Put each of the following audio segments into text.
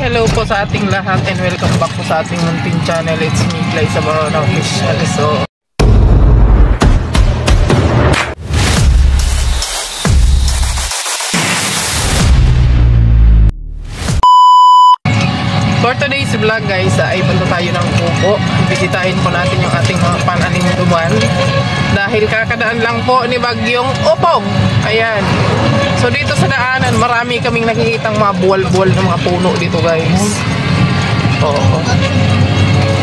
hello po sa ating lahat and welcome back po sa ating munting channel. It's me, Clay Sabarona Official. So, for today's vlog guys, ay punta tayo ng Kubo. Bisitahin po natin yung ating mga pananim-duman. Dahil kakadaan lang po ni Bagyong Opog. Ayan. So dito sa daanan, marami kaming nakikitang mga buwal-buwal ng mga puno dito guys. Oo.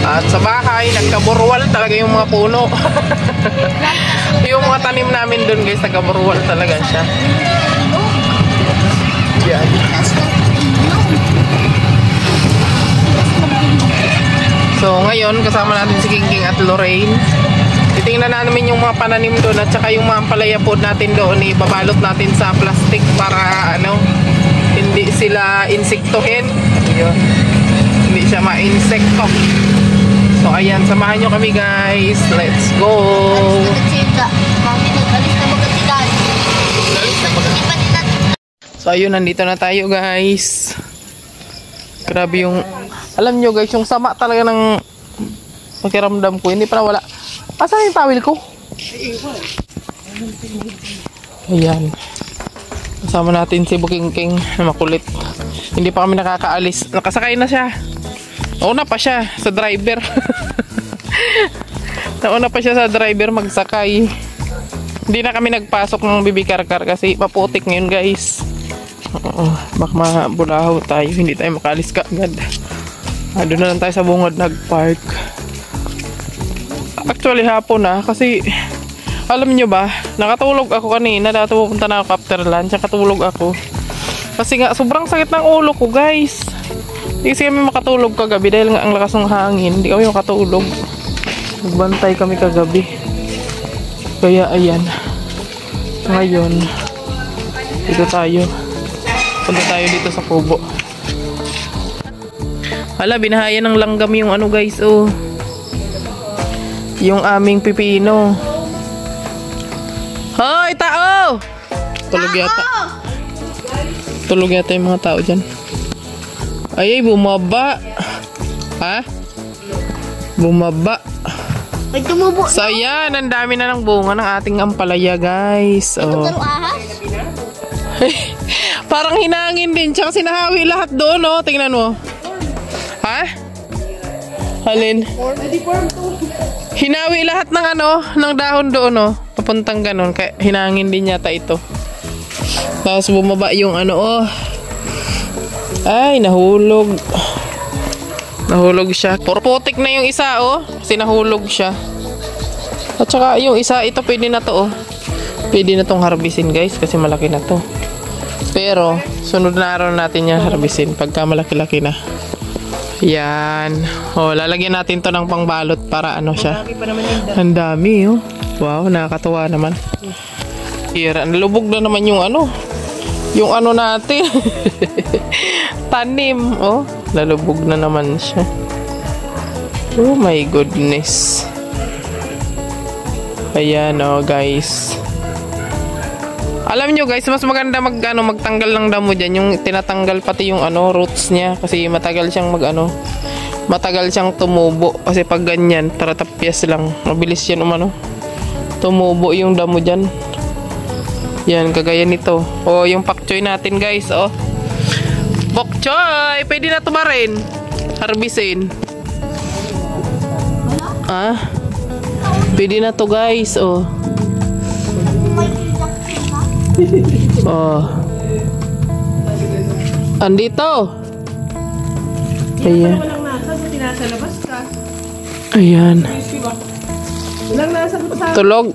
At sa bahay, nagkaburwal talaga yung mga puno. Yung mga tanim namin dun guys, nagkaburwal talaga siya. Yan. So ngayon, kasama natin si King at Lorraine. Titingnan namin yung mga pananim doon at saka yung mga palaya po natin doon, ibabalot natin sa plastic para ano, hindi sila insektohin. Ayun. Hindi siya ma-insekto. So ayan, samahan nyo kami guys. Let's go! So ayun, nandito na tayo guys. Grabe yung, alam nyo guys, yung sama talaga ng pakiramdam ko. Hindi pa na wala. Asan yung tawil ko? Ayan. Kasama natin si Bukingking na makulit. Hindi pa kami nakakaalis. Nakasakay na siya. Nauna pa siya sa driver. Nauna pa siya sa driver magsakay. Hindi na kami nagpasok ng bibikarkar kasi maputik ngayon guys. Baka mabulahaw tayo. Hindi tayo makaalis kaagad. Doon na lang tayo sa bungad nagpark. Actually hapon na kasi alam nyo ba, nakatulog ako kanina. Dati pupunta na ako after lunch. Nakatulog ako kasi nga sobrang sakit ng ulo ko guys. Hindi kasi kami makatulog kagabi dahil nga ang lakas ng hangin. Hindi kami makatulog. Nagbantay kami kagabi. Kaya ayan, ngayon dito tayo. Punta tayo dito sa Kubo. Hala, binahayan ng langgam yung ano guys, oh. Yung aming pipino. Hoy, tao! Tulog yata. Tulog yata yung mga tao dyan. Ay, bumaba. Ha? Bumaba. So, yan. Ang dami na ng bunga ng ating ampalaya, guys. Oh. Parang hinangin din. Tsaka sinahawi lahat doon, oh. Tingnan mo. Ha? Halin? Hinawi lahat ng ano, ng dahon doon, oh. Papuntang ganun. Kaya hinangin din yata ito. Tapos bumaba yung ano, oh. Ay, nahulog. Nahulog siya. Purputik na yung isa, oh. Kasi nahulog siya. At saka yung isa, ito pwede na to, oh. Pwede na tong harbisin, guys. Kasi malaki na to. Pero, sunod na araw natin yan harbisin. Pagka malaki-laki na. Yan. Oh, lalagyan natin to ng pangbalot para ano siya. Ang dami, oh. Wow, nakakatuwa naman. Hira, nalubog na naman yung ano. Yung ano natin. Tanim, oh. Lalubog na naman siya. Oh my goodness. Ayan, oh, guys. Alam nyo guys, mas maganda magtanggal ng damo dyan. Yung tinatanggal pati yung ano, roots niya. Kasi matagal siyang matagal siyang tumubo. Kasi pag ganyan, taratapyas lang. Mabilis yan tumubo yung damo dyan. Yan, kagaya nito. O, yung pak choy natin guys, oh. Pak choy! Pwede na tumarin. Harbisin. Ah? Pwede na to guys, oh. Oh. Andito. Ayan. Ayan. Tulog.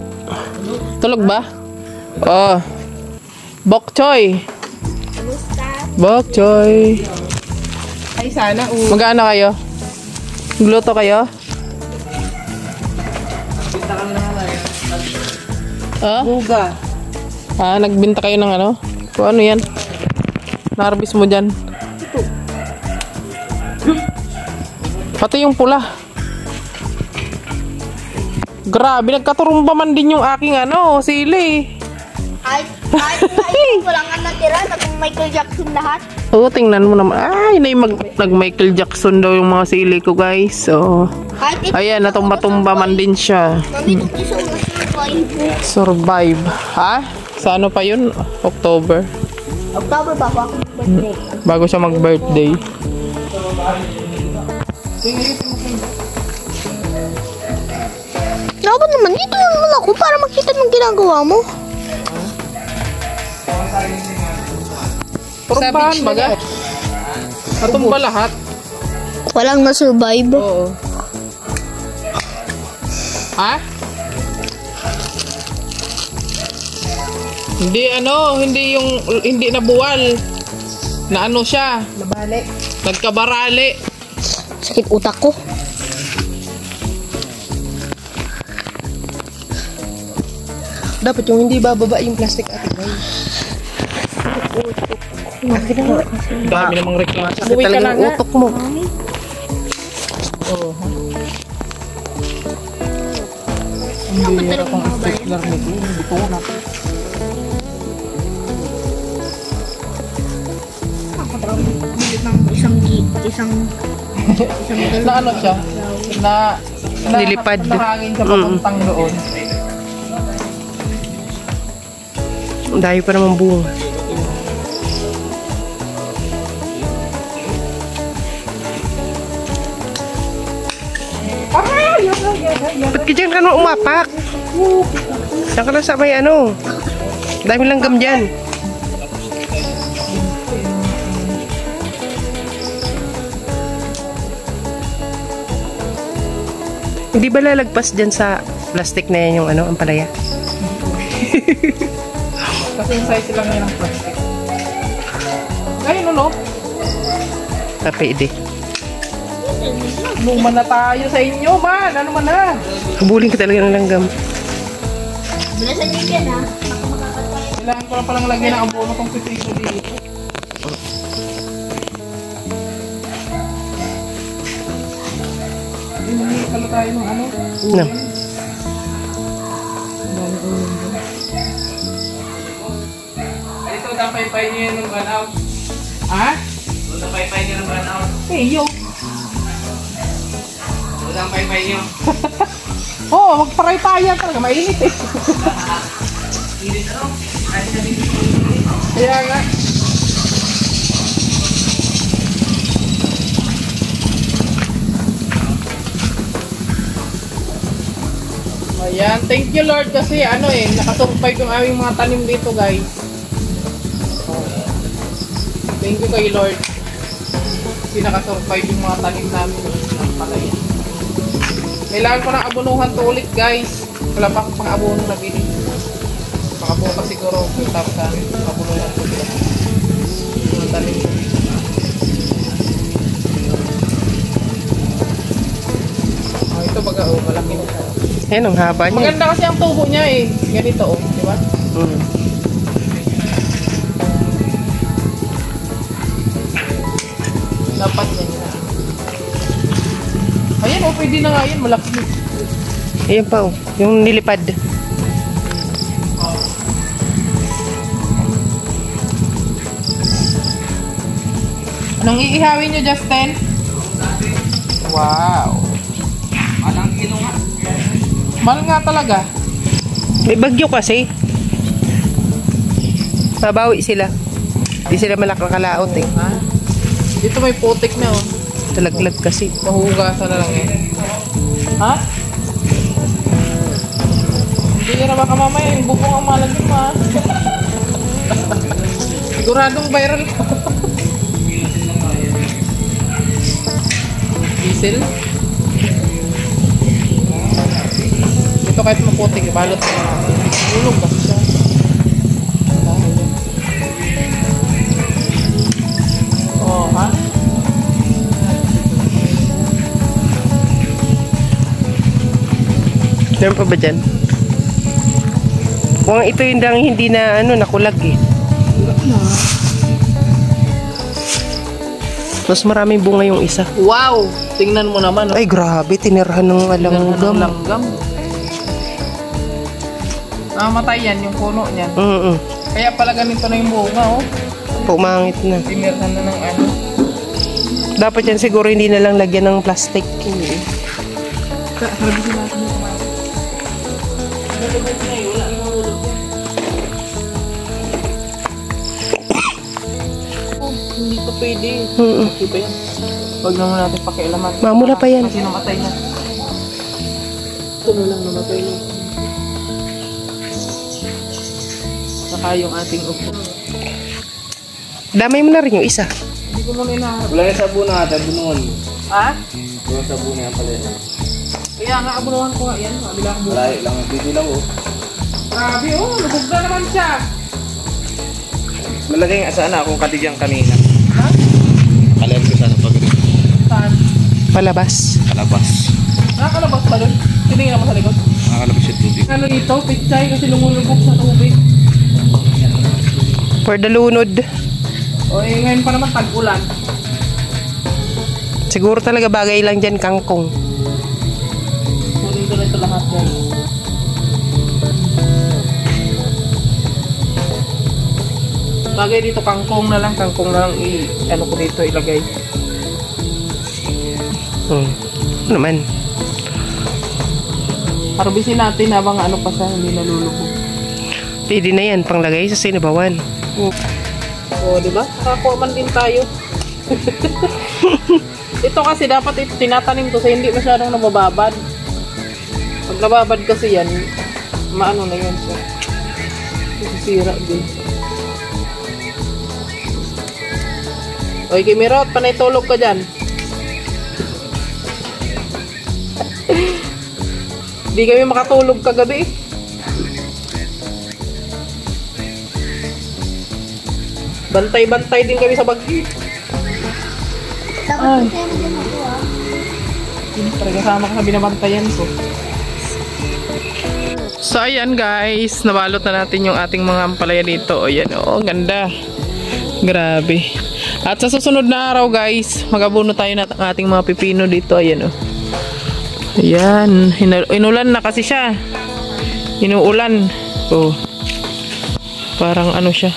Tulog ba? Oh. Bok choy. Bok choy. Ay sana. Magkano kayo? Gluto kayo? Ah? Buga. Ah, nagbinta kayo ng ano? O ano yan? Narbis mo dyan. Ito. Pati yung pula. Grabe, nagkaturumba man din yung aking ano, sili. Kahit wala nga natira na kung Michael Jackson lahat. Oo, tingnan mo naman. Ay, nag-Michael Jackson daw yung mga sili ko, guys. So, ayan, natumba-tumba man din siya. Mami, gusto ko survive. Survive. Ha? Sa ano pa yun? October. October ba ako birthday? Bago siya mag-birthday. Dapat naman, dito naman ako para makita ng ginagawa mo. Turbahan baga. Natumba lahat. Walang na-survive. Oo. Ha? Hindi nabuwal. Na ano siya? Nabalik. Nagkabarali. Sakit utak ko. Dapat yung hindi bababa yung plastic ate. Dami namang reklamo. Sakit talaga yung utok mo. Oo. Dapat talaga mga bayan. Stapler nito. Ito na. Bilit ng isang Na ano siya? Na Nilipad. Nahangin siya papuntang doon. Ang dayo pa naman bunga. Ba't ka dyan ka naman umapak? Diyan ka lang sa may ano. Dami langgam dyan. Hindi ba lalagpas dyan sa plastic na yan yung ano, ang palaya? Kasi yung size lang yan ng plastic. Ayun no? Pwede. Luma na tayo sa inyo, man. Ano man na? Habulin ka talaga ng langgam. Bilasan niyo yan ha. Kailangan ko na palang lagyan ng abono kung pipino dito. Hindi pala tayo ng ano? No. Ito, napay-pay niyo yun ng run-out. Ha? Napay-pay niyo ng run-out. Eh, yung. Napay-pay niyo. Oo, magparay-payan talaga. Mainit eh. Init ano? Kaya nga. Ayan, thank you Lord kasi ano eh, nakasurvive yung aming mga tanim dito guys. Thank you kay Lord. Kasi nakasurvive yung mga tanim namin ng palaya. Kailangan ko ng abunuhan to ulit guys. Wala pa akong pang-abuno na bili. Makabuka siguro tapos sa abunuhan ko sila. Mga tanim ko. Oh, ito baga oh, malaki na siya. Ayan, ang haba niya. Maganda kasi ang tubo niya eh. Ganito oh, di ba? Dapat ganyan. Ayan oh, pwede na nga yan. Malaki. Ayan pa oh, yung nilipad. Anong iihawin niyo, Justin? Wow. Anong kilo nga? Mahal nga talaga. May bagyo kasi. Mabawi sila. Hindi sila malakalaot eh. Ha? Dito may putik na oh. Talaglag kasi. Mahugasan na lang eh. Ha? Hindi nyo na baka mamaya yung bubong ang malagyan mo ha. Siguradong viral. Diesel? Ito kahit maputik, balot na ulog kasi siya. Oh, ha? Meron pa ba dyan? Kung ito yung dang hindi na ano, nakulag eh. Mas maraming bunga yung isa. Wow! Tingnan mo naman. Oh. Ay, grabe. Tinirahan ng langgam. Langgam. Namatay yan, yung puno niyan. Mm-mm. Kaya pala ganito na yung bunga, oh. Pumangit na. Timirhan na ng ano. Dapat yan siguro hindi na lang lagyan ng plastic. Harbisin natin yung kumain. Nalabas na yun, wala nang mahulog yan. Hindi pa pwede. Okay ba yan? Huwag naman natin pakialaman. Mamula pa yan. Kasi namatay na. Ito na lang namatay na. Saka yung ating upo. Damay mo na rin yung isa. Hindi ko muna inaharap. Wala yung sabon na ata, bunuan. Ha? Wala sabon na pala yan. Kaya nga, abunuhan ko nga yan. Mabila ko muna. Malayo lang, dito lang oh. Grabe, oh. Lubog na naman siya. Malagay nga sana akong katigyan kanina. Ha? Alam ko sana pag rin. Saan? Palabas. Kalabas. Nakakalabas pa doon. Tingnan mo sa likod. Nakakalabas yung tubig. Ano dito? Pichay kasi lumulubog sa tubig. For the lunod. O eh, ngayon pa naman tag-ulan. Siguro talaga bagay lang dyan kangkong. Kunin ko na ito lahat guys. Bagay dito kangkong na lang ano ko dito ilagay. Ano naman? Harbisin natin habang ano pa siya hindi nalulubog. Pwede na yan, panglagay sa sinabawan. O, di ba? Nakakuha man din tayo. Ito kasi dapat tinatanim ko sa hindi masyadong nabababad. Pag nababad kasi yan, maano na yun siya. Sisira din. Oy, Kimirot, panay tulog ka dyan. Di kami makatulog kagabi. Bantay-bantay din kami sa bagyo. Dapat kasi mo din ako ah. Siyempre, kasama ka sa binabantayan ko. So, ayan guys. Nabalot na natin yung ating mga ampalaya dito. O, yan. O, ganda. Grabe. At sa susunod na araw guys, mag-abuno tayo ng ating mga pipino dito. Ayan o. Ayan. Inulan na kasi siya. Inuulan. O. Parang ano siya.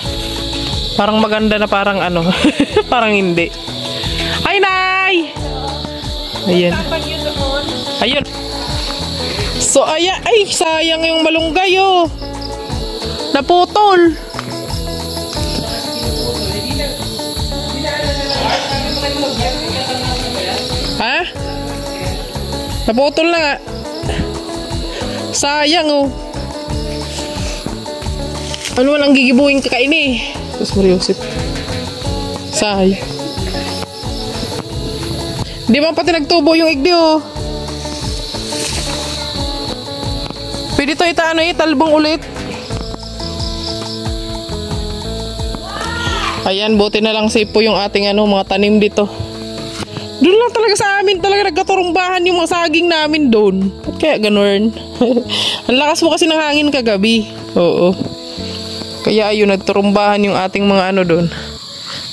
Parang maganda na parang ano. Parang hindi. Ay, Nay! Ayan. Ayun. So, ayan. Ay, sayang yung malunggay, oh. Naputol. Ha? Naputol na nga. Sayang, oh. Ano man ang gigibuhin kakain eh. Tapos Mariosip. Say. Di ba pati nagtubo yung igdi oh. Pwede to italbong ulit. Ayan, buti na lang safe po yung ating mga tanim dito. Doon lang talaga sa amin talaga nagkaturumbahan yung mga saging namin doon. At kaya ganun. Ang lakas mo kasi ng hangin kagabi. Oo. Kaya ayun, nagturumbahan yung ating mga doon.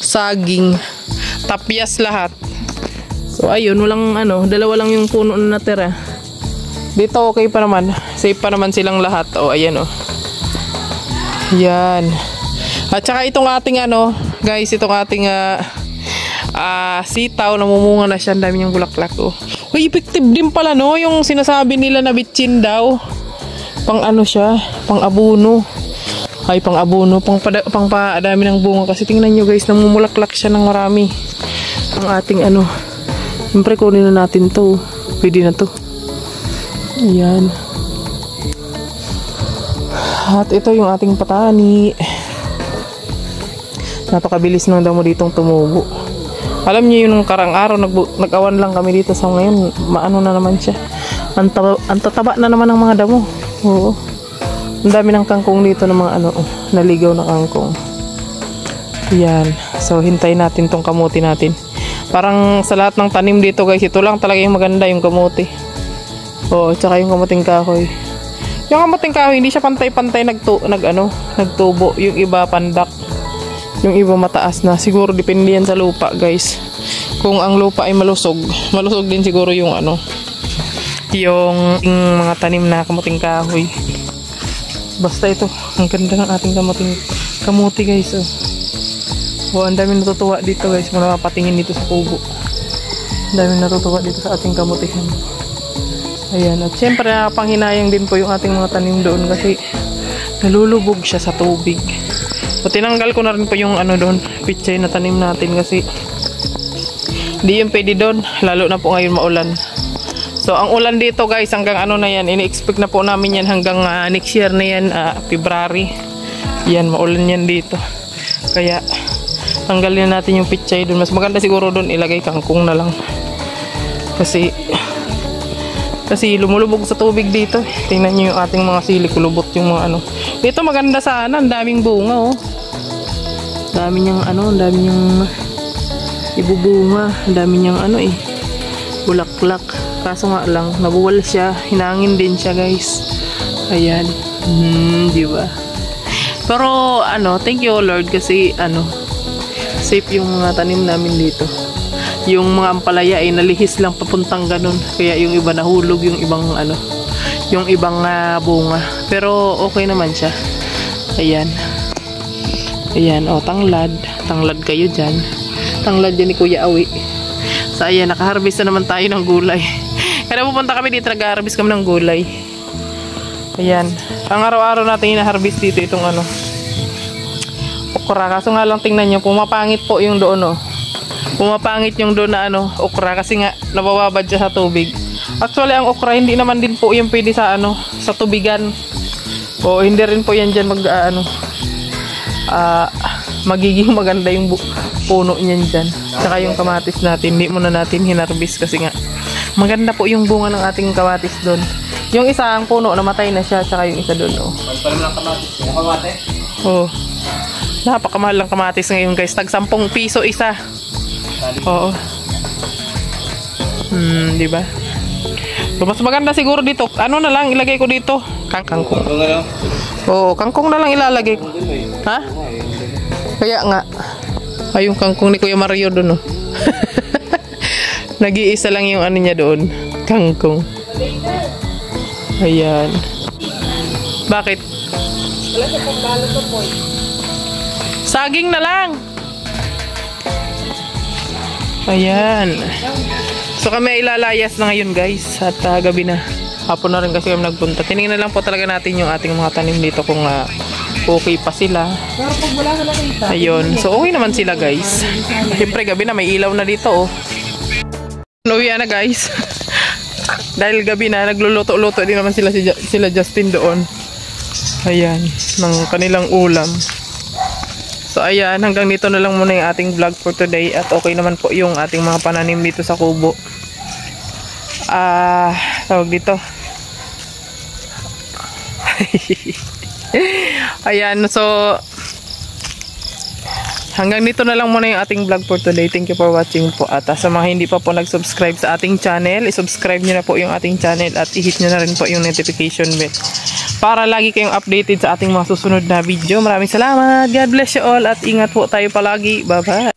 Saging. Tapyas lahat. So ayun, walang dalawa lang yung puno na natira. Dito okay pa naman. Safe pa naman silang lahat. O, ayan o. Yan. At saka itong ating guys, itong ating sitaw, namumunga na siya. Ang dami niyang bulaklak o. Uy, effective din pala no, yung sinasabi nila na bitchin daw. Pang siya, pang abono. Ay, pang abono, pang padami ng bunga. Kasi tingnan nyo guys, namumulaklak siya ng marami. Ang ating siyempre kunin na natin to. Pwede na to. Ayan. At ito yung ating patani. Napakabilis nang damo ditong tumubo. Alam niyo yung karang araw, nag-awan lang kami dito. Sa ngayon, maano na naman siya. Ang tataba na naman ng mga damo. Oo. Ang dami ng kangkong dito ng mga naligaw na kangkong. Yan. So, hintayin natin tong kamuti natin. Parang sa lahat ng tanim dito guys, ito lang talaga yung maganda, yung kamuti. Oo, tsaka yung kamuting kahoy. Yung kamuting kahoy, hindi siya pantay-pantay nagtubo. Yung iba pandak. Yung iba mataas na. Siguro depende yan sa lupa guys. Kung ang lupa ay malusog din siguro yung yung mga tanim na kamuting kahoy. Basta ito, ang ganda ng ating kamuti guys. Oh. Wow, ang daming natutuwa dito guys. Mga patingin dito sa kubo. Ang daming natutuwa dito sa ating kamutihan. Ayan. At syempre nakapanghinayang din po yung ating mga tanim doon kasi nalulubog siya sa tubig. So tinanggal ko na rin po yung ano doon, pichay na tanim natin kasi hindi yung pwede doon. Lalo na po ngayon maulan. So ang ulan dito guys hanggang ano na yan. Ini-expect na po namin yan hanggang next year na yan. February. Yan, maulan yan dito. Kaya tanggalin natin yung pichay doon. Mas maganda siguro doon ilagay kangkong na lang. Kasi lumulubog sa tubig dito. Tingnan nyo yung ating mga sili. Kulubot yung mga ano. Dito maganda sana. Ang daming bunga oh. Dami niyang ano. Ang dami niyang ibubunga. Ang dami niyang ano eh. Bulaklak. Kaso nga lang. Nabuwal siya. Hinangin din siya guys. Ayan. Diba? Pero ano. Thank you Lord. Kasi ano. Safe yung mga tanim namin dito. Yung mga ampalaya ay nalihis lang papuntang ganun. Kaya yung iba nahulog, yung ibang ano, yung ibang bunga. Pero okay naman siya. Ayan. Ayan, oh, tanglad. Tanglad kayo dyan. Tanglad yan ni Kuya Awi. So ayan, nakaharvest na naman tayo ng gulay. Kaya pupunta kami dito, nag-harvest kami ng gulay. Ayan. Ang araw-araw natin ina-harvest dito itong ano, okra. Kaso nga lang tingnan nyo, pumapangit po yung doon oh. Pumapangit yung doon na ano, okra kasi nga nabababad siya sa tubig. Actually ang okra hindi naman din po yung pwede sa ano, sa tubigan. O hindi rin po yan dyan magiging maganda yung puno niyan dyan. Tsaka yung kamatis natin, hindi muna natin hinarbis kasi nga maganda po yung bunga ng ating kamatis doon. Yung isa ang puno namatay na siya, tsaka yung isa doon oh. Pagpala ng kamatis. Yung kamatis? Oh. Napakamahal lang kamatis ngayon guys. Tag 10 piso isa. Oo. Diba? So, mas maganda siguro dito. Ano na lang ilagay ko dito? Kangkong. Oo, kangkong na lang ilalagay ko. Ha? Kaya nga. Ay, yung kangkong ni Kuya Mario doon, oh. Nag-iisa lang yung ano niya doon. Kangkong. Ayan. Bakit? Wala siya pang balot to po. Saging na lang. Ayan. So kami ilalayas na ngayon guys. At gabi na. Hapon na rin kasi kami nagpunta. Tinignan na lang po talaga natin yung ating mga tanim dito kung okay pa sila. Ayun. So okay naman sila guys. Siyempre gabi na may ilaw na dito oh. Uwi na guys. Dahil gabi na nagluluto-luto din naman sila Justin doon. Ayan. Ng kanilang ulam. So ayan, hanggang dito na lang muna yung ating vlog for today. At okay naman po yung ating mga pananim dito sa kubo. Tawag dito. Ayan, so hanggang dito na lang muna yung ating vlog for today. Thank you for watching po. At sa mga hindi pa po nag-subscribe sa ating channel, i-subscribe nyo na po yung ating channel at i-hit nyo na rin po yung notification bell para lagi kayong updated sa ating mga susunod na video. Maraming salamat. God bless you all at ingat po tayo palagi. Bye-bye.